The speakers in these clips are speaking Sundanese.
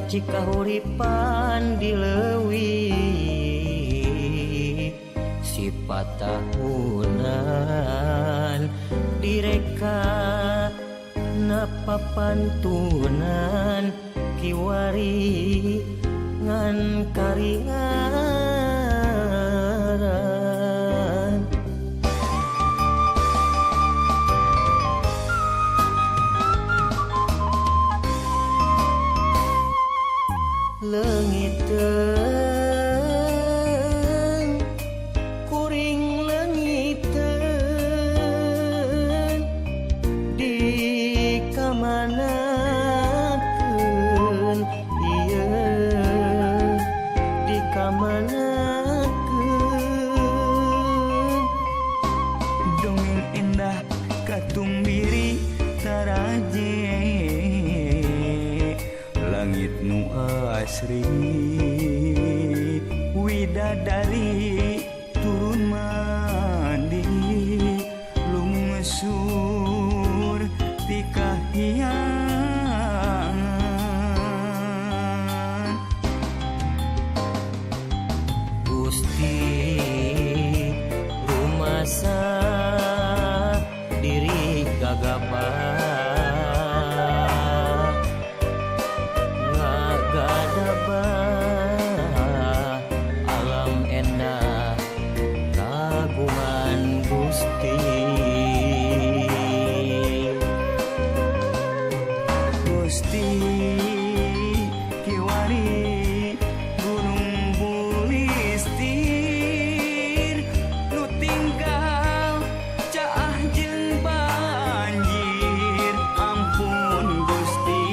Cikahuripan dileuwih sifat tahunan direka napa pantunan kiwari ngan karingaran leungiteun kuring leungiteun di kamanakeun ieu di kamanakeun dongeng indah katumbiri taraje langit nu asri widadari turun mandi lungsur ti kahyangan Gusti rumasa diri gagapah alam endah kagungan Gusti Gusti kiwari gunung bulistir nu tinggal caah jeung banjir ampun Gusti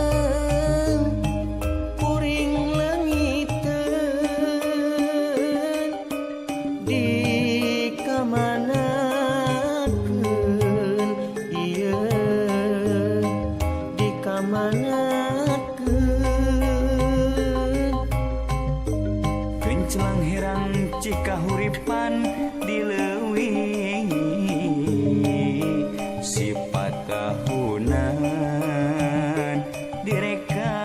leungiteun kuring leungiteun di kamanakeun ieu di kamanakeun kencelang herang cikahuripan dileuwih sifat tahunan direka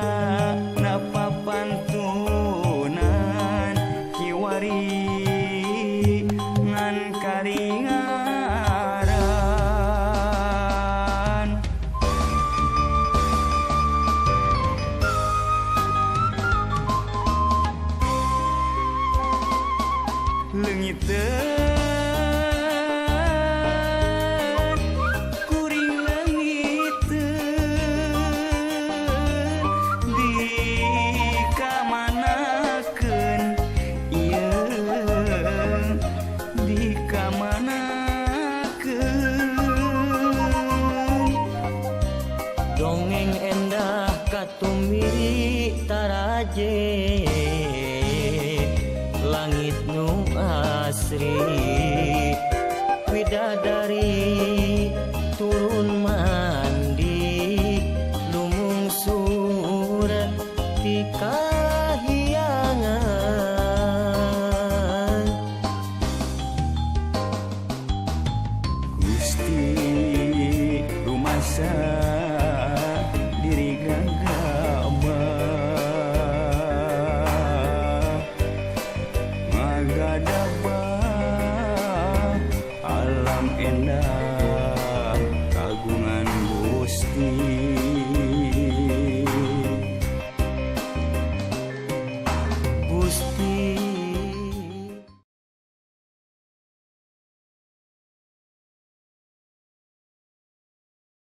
napa pantunan kiwari ngan karingaran leungiteun dongeng endah katumbiri taraje langit nu asri widadari turun mandi lumungsur ti kahyangan Gusti rumasa diri gagabah magadabah Gusti